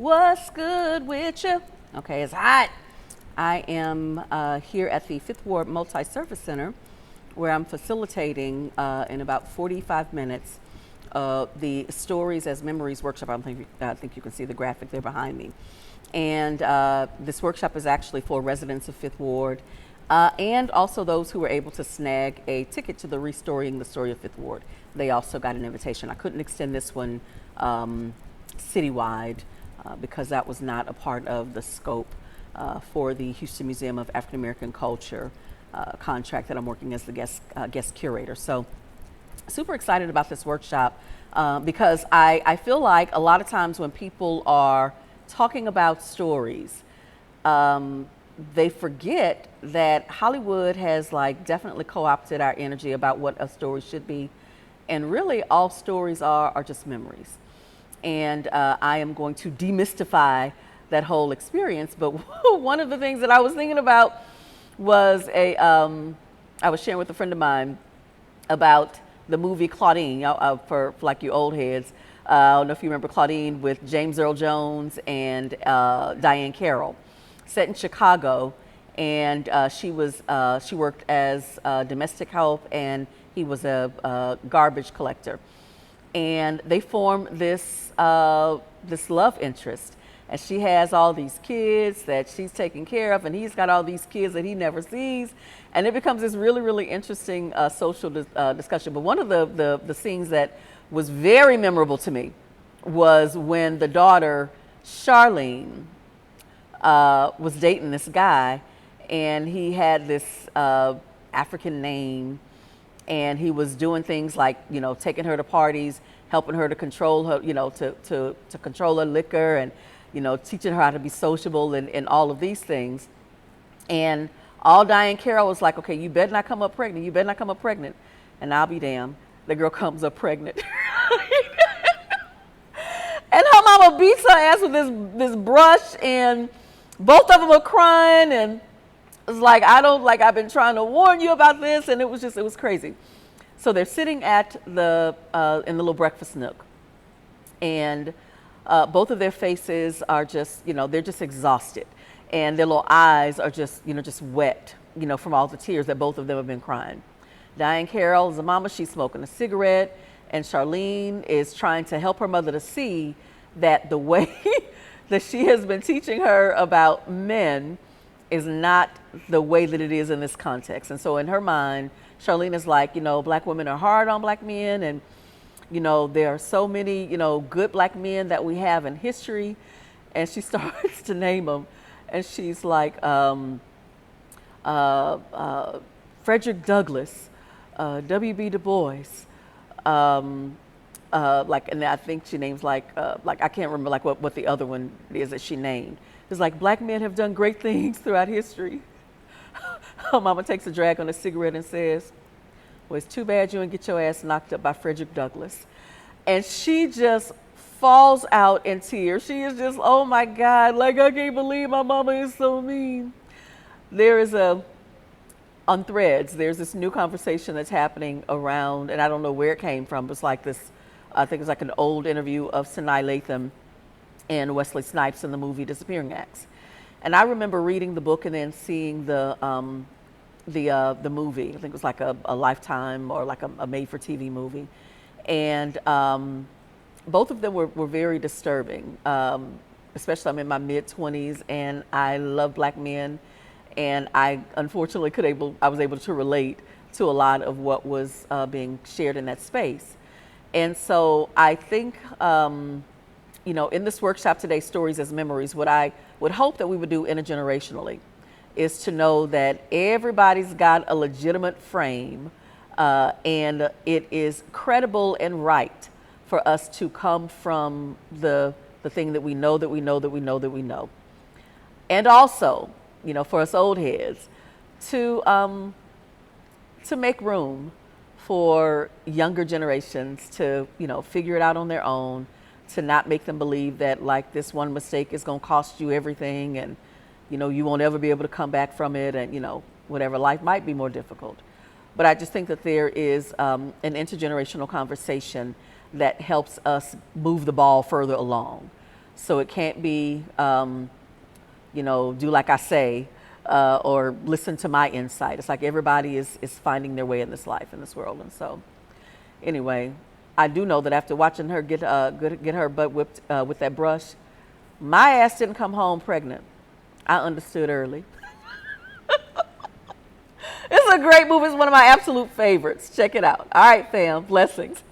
What's good with you? Okay, it's hot. I am here at the Fifth Ward Multi-Service Center where I'm facilitating in about 45 minutes the Stories as Memories workshop. I think you can see the graphic there behind me. And this workshop is actually for residents of Fifth Ward and also those who were able to snag a ticket to the Restoring the Story of Fifth Ward. They also got an invitation. I couldn't extend this one citywide because that was not a part of the scope for the Houston Museum of African American Culture contract that I'm working as the guest curator. So super excited about this workshop because I feel like a lot of times when people are talking about stories, they forget that Hollywood has definitely co-opted our energy about what a story should be. And really all stories are just memories. And I am going to demystify that whole experience. But one of the things that I was thinking about was I was sharing with a friend of mine about the movie Claudine, for like you old heads. I don't know if you remember Claudine with James Earl Jones and Diane Carroll, set in Chicago. And she worked as domestic help, and he was a garbage collector. And they form this love interest, and she has all these kids that she's taking care of, and he's got all these kids that he never sees, and it becomes this really, really interesting social discussion. But one of the scenes that was very memorable to me was when the daughter Charlene was dating this guy, and he had this African name. And he was doing things like, taking her to parties, helping her to control her, to control her liquor, and, teaching her how to be sociable and all of these things. And all Diane Carroll was like, okay, you better not come up pregnant. You better not come up pregnant. And I'll be damned. The girl comes up pregnant. And her mama beats her ass with this brush, and both of them are crying, and it's like, I've been trying to warn you about this, and it was crazy. So they're sitting at in the little breakfast nook, and both of their faces are just, they're just exhausted, and their little eyes are just wet, from all the tears that both of them have been crying. Diane Carroll is a mama, she's smoking a cigarette, and Charlene is trying to help her mother to see that the way that she has been teaching her about men is not the way that it is in this context. And so in her mind, Charlene is like, black women are hard on black men, and there are so many, good black men that we have in history. And she starts to name them, and she's like, Frederick Douglass, W.B. Du Bois, and I think she names I can't remember what the other one is that she named. It's like, black men have done great things throughout history. Her mama takes a drag on a cigarette and says, well, it's too bad you didn't get your ass knocked up by Frederick Douglass. And she just falls out in tears. She is just, oh my God, I can't believe my mama is so mean. There is on Threads, there's this new conversation that's happening around, and I don't know where it came from, but it's like this, I think it's like an old interview of Sanaa Lathan and Wesley Snipes in the movie Disappearing Acts. And I remember reading the book and then seeing the movie. I think it was like a Lifetime or like a made-for-TV movie. And both of them were very disturbing, especially I'm in my mid-20s, and I love black men. And I unfortunately I was able to relate to a lot of what was being shared in that space. And so I think, in this workshop today, Stories as Memories, what I would hope that we would do intergenerationally is to know that everybody's got a legitimate frame, and it is credible and right for us to come from the thing that we know, that we know, that we know, that we know. And also, for us old heads, to make room for younger generations to, figure it out on their own, to not make them believe that this one mistake is going to cost you everything, and you won't ever be able to come back from it, and whatever, life might be more difficult. But I just think that there is an intergenerational conversation that helps us move the ball further along. So it can't be, do like I say, or listen to my insight. It's like everybody is finding their way in this life, in this world. And so, anyway, I do know that after watching her get her butt whipped with that brush, my ass didn't come home pregnant. I understood early. It's a great movie. It's one of my absolute favorites. Check it out. All right, fam. Blessings.